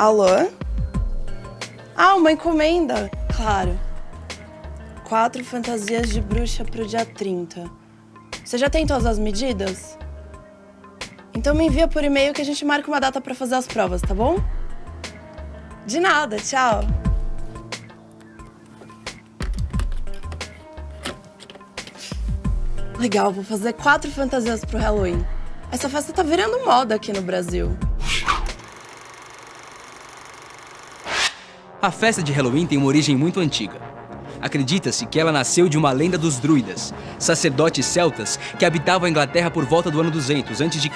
Alô? Ah, uma encomenda. Claro. 4 fantasias de bruxa pro dia 30. Você já tem todas as medidas? Então me envia por e-mail que a gente marca uma data pra fazer as provas, tá bom? De nada, tchau. Legal, vou fazer 4 fantasias pro Halloween. Essa festa tá virando moda aqui no Brasil. A festa de Halloween tem uma origem muito antiga. Acredita-se que ela nasceu de uma lenda dos druidas, sacerdotes celtas que habitavam a Inglaterra por volta do ano 200 a.C.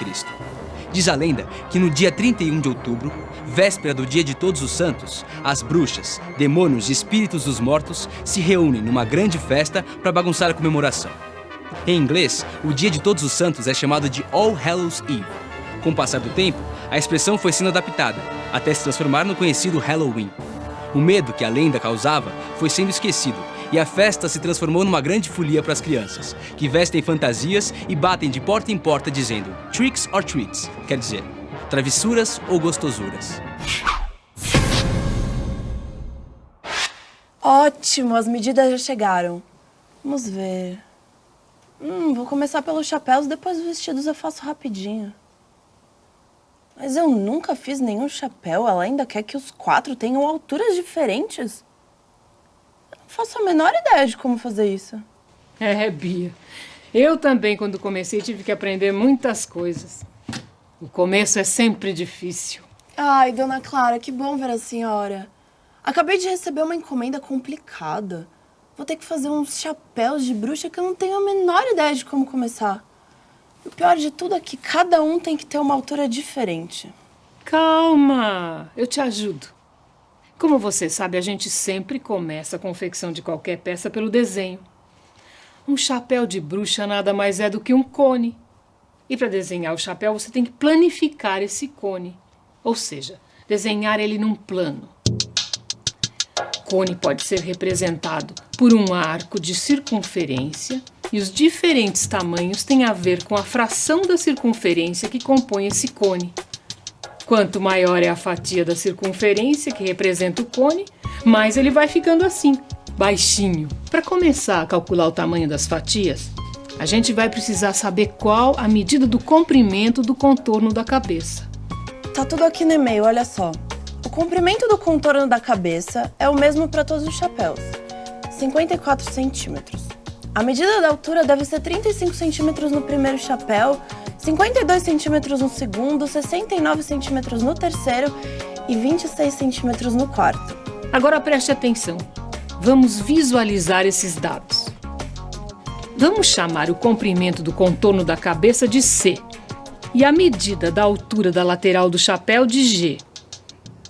Diz a lenda que no dia 31 de outubro, véspera do Dia de Todos os Santos, as bruxas, demônios e espíritos dos mortos se reúnem numa grande festa para bagunçar a comemoração. Em inglês, o Dia de Todos os Santos é chamado de All Hallows Eve. Com o passar do tempo, a expressão foi sendo adaptada, até se transformar no conhecido Halloween. O medo que a lenda causava foi sendo esquecido e a festa se transformou numa grande folia para as crianças, que vestem fantasias e batem de porta em porta dizendo tricks or treats, quer dizer, travessuras ou gostosuras. Ótimo, as medidas já chegaram. Vamos ver. Vou começar pelos chapéus, depois os vestidos eu faço rapidinho. Mas eu nunca fiz nenhum chapéu, ela ainda quer que os 4 tenham alturas diferentes? Eu não faço a menor ideia de como fazer isso. Bia. Eu também, quando comecei, tive que aprender muitas coisas. O começo é sempre difícil. Ai, dona Clara, que bom ver a senhora. Acabei de receber uma encomenda complicada. Vou ter que fazer uns chapéus de bruxa que eu não tenho a menor ideia de como começar. O pior de tudo é que cada um tem que ter uma altura diferente. Calma, eu te ajudo. Como você sabe, a gente sempre começa a confecção de qualquer peça pelo desenho. Um chapéu de bruxa nada mais é do que um cone. E para desenhar o chapéu, você tem que planificar esse cone. Ou seja, desenhar ele num plano. O cone pode ser representado por um arco de circunferência e os diferentes tamanhos têm a ver com a fração da circunferência que compõe esse cone. Quanto maior é a fatia da circunferência que representa o cone, mais ele vai ficando assim, baixinho. Para começar a calcular o tamanho das fatias, a gente vai precisar saber qual a medida do comprimento do contorno da cabeça. Tá tudo aqui no e-mail, olha só. O comprimento do contorno da cabeça é o mesmo para todos os chapéus, 54 centímetros. A medida da altura deve ser 35 centímetros no primeiro chapéu, 52 centímetros no segundo, 69 centímetros no terceiro e 26 centímetros no quarto. Agora preste atenção. Vamos visualizar esses dados. Vamos chamar o comprimento do contorno da cabeça de C e a medida da altura da lateral do chapéu de G.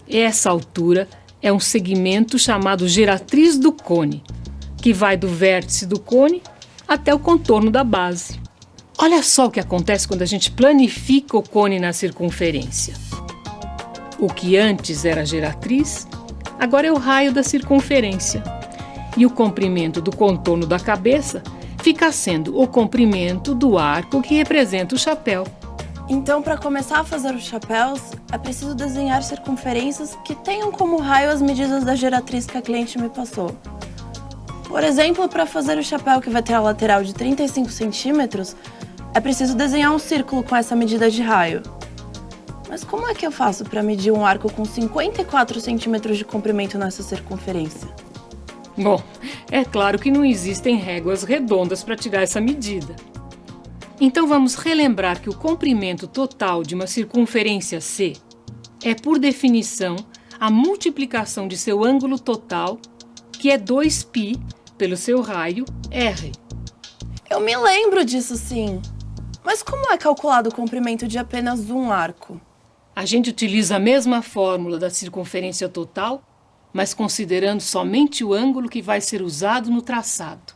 Essa altura é um segmento chamado geratriz do cone, que vai do vértice do cone até o contorno da base. Olha só o que acontece quando a gente planifica o cone na circunferência. O que antes era a geratriz, agora é o raio da circunferência. E o comprimento do contorno da cabeça fica sendo o comprimento do arco que representa o chapéu. Então, para começar a fazer os chapéus, é preciso desenhar circunferências que tenham como raio as medidas da geratriz que a cliente me passou. Por exemplo, para fazer o chapéu que vai ter a lateral de 35 centímetros, é preciso desenhar um círculo com essa medida de raio. Mas como é que eu faço para medir um arco com 54 centímetros de comprimento nessa circunferência? Bom, é claro que não existem réguas redondas para tirar essa medida. Então vamos relembrar que o comprimento total de uma circunferência C é, por definição, a multiplicação de seu ângulo total, que é 2π, pelo seu raio R. Eu me lembro disso, sim. Mas como é calculado o comprimento de apenas um arco? A gente utiliza a mesma fórmula da circunferência total, mas considerando somente o ângulo que vai ser usado no traçado.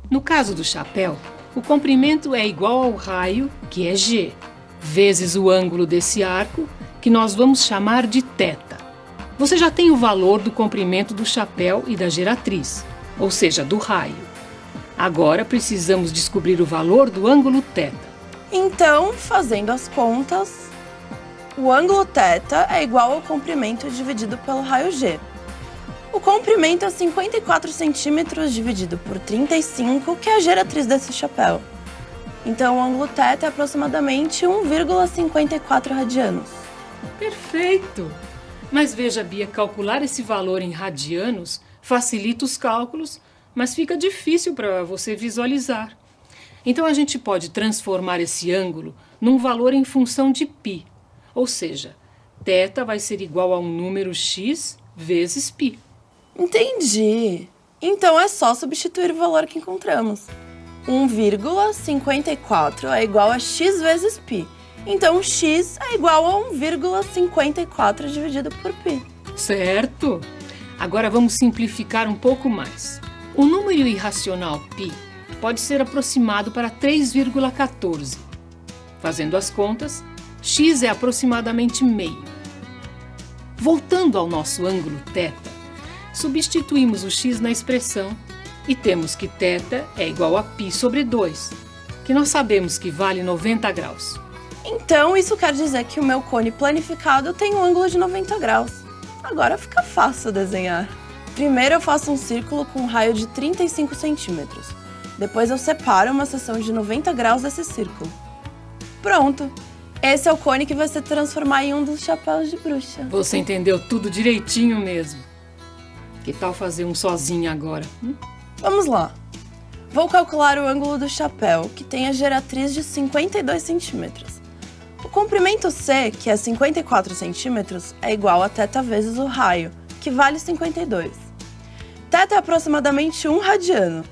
No caso do chapéu, o comprimento é igual ao raio, que é G, vezes o ângulo desse arco, que nós vamos chamar de θ. Você já tem o valor do comprimento do chapéu e da geratriz, ou seja, do raio. Agora precisamos descobrir o valor do ângulo θ. Então, fazendo as contas... O ângulo θ é igual ao comprimento dividido pelo raio G. O comprimento é 54 centímetros dividido por 35, que é a geratriz desse chapéu. Então, o ângulo θ é aproximadamente 1,54 radianos. Perfeito! Mas veja, Bia, calcular esse valor em radianos facilita os cálculos, mas fica difícil para você visualizar. Então, a gente pode transformar esse ângulo num valor em função de π. Ou seja, θ vai ser igual a um número x vezes π. Entendi. Então, é só substituir o valor que encontramos. 1,54 é igual a x vezes π. Então, x é igual a 1,54 dividido por π. Certo! Agora vamos simplificar um pouco mais. O número irracional π pode ser aproximado para 3,14. Fazendo as contas, x é aproximadamente meio. Voltando ao nosso ângulo θ, substituímos o x na expressão e temos que θ é igual a π sobre 2, que nós sabemos que vale 90 graus. Então, isso quer dizer que o meu cone planificado tem um ângulo de 90 graus. Agora fica fácil desenhar. Primeiro eu faço um círculo com um raio de 35 centímetros. Depois eu separo uma seção de 90 graus desse círculo. Pronto! Esse é o cone que vai se transformar em um dos chapéus de bruxa. Você entendeu tudo direitinho mesmo. Que tal fazer um sozinho agora? Vamos lá. Vou calcular o ângulo do chapéu, que tem a geratriz de 52 centímetros. O comprimento C, que é 54 centímetros, é igual a θ vezes o raio, que vale 52. θ é aproximadamente 1 radiano.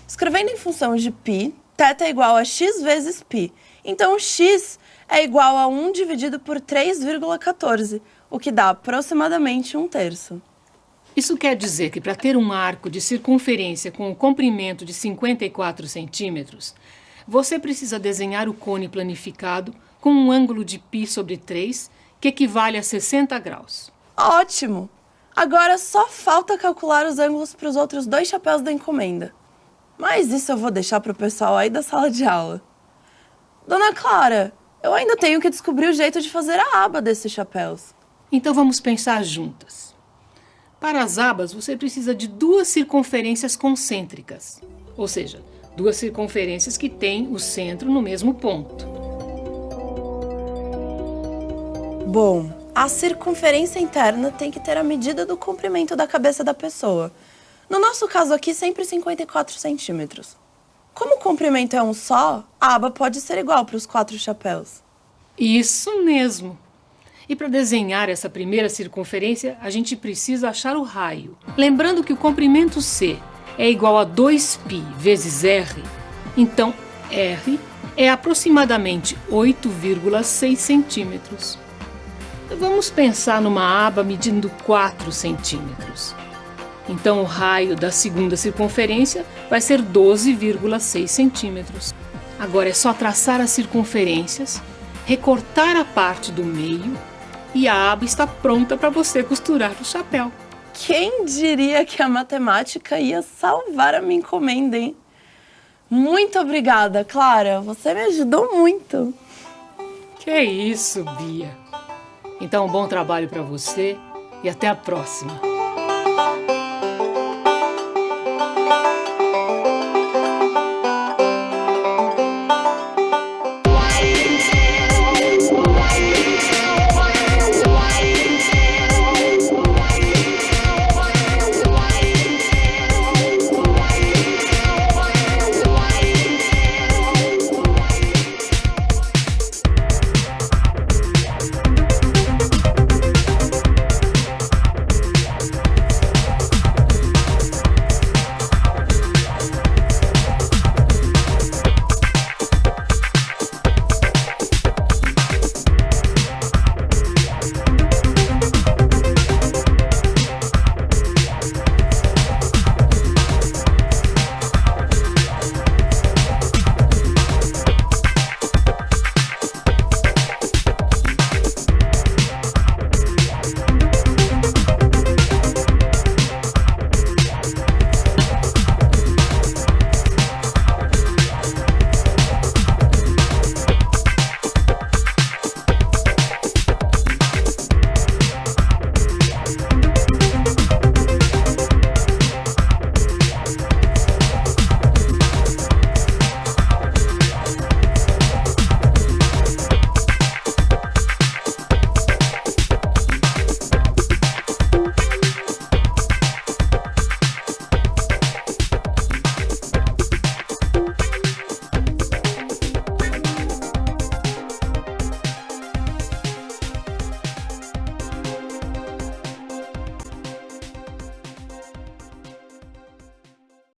Escrevendo em função de π, θ é igual a x vezes π. Então, x é igual a 1 dividido por 3,14, o que dá aproximadamente 1/3. Isso quer dizer que para ter um arco de circunferência com um comprimento de 54 centímetros, você precisa desenhar o cone planificado com um ângulo de π sobre 3, que equivale a 60 graus. Ótimo! Agora só falta calcular os ângulos para os outros 2 chapéus da encomenda. Mas isso eu vou deixar para o pessoal aí da sala de aula. Dona Clara, eu ainda tenho que descobrir o jeito de fazer a aba desses chapéus. Então vamos pensar juntas. Para as abas, você precisa de 2 circunferências concêntricas, ou seja, 2 circunferências que têm o centro no mesmo ponto. Bom, a circunferência interna tem que ter a medida do comprimento da cabeça da pessoa. No nosso caso aqui, sempre 54 centímetros. Como o comprimento é um só, a aba pode ser igual para os 4 chapéus. Isso mesmo! E para desenhar essa primeira circunferência, a gente precisa achar o raio. Lembrando que o comprimento C é igual a 2π vezes R, então R é aproximadamente 8,6 centímetros. Vamos pensar numa aba medindo 4 centímetros. Então, o raio da segunda circunferência vai ser 12,6 centímetros. Agora é só traçar as circunferências, recortar a parte do meio e a aba está pronta para você costurar o chapéu. Quem diria que a matemática ia salvar a minha encomenda, hein? Muito obrigada, Clara. Você me ajudou muito. Que isso, Bia. Então, um bom trabalho para você e até a próxima.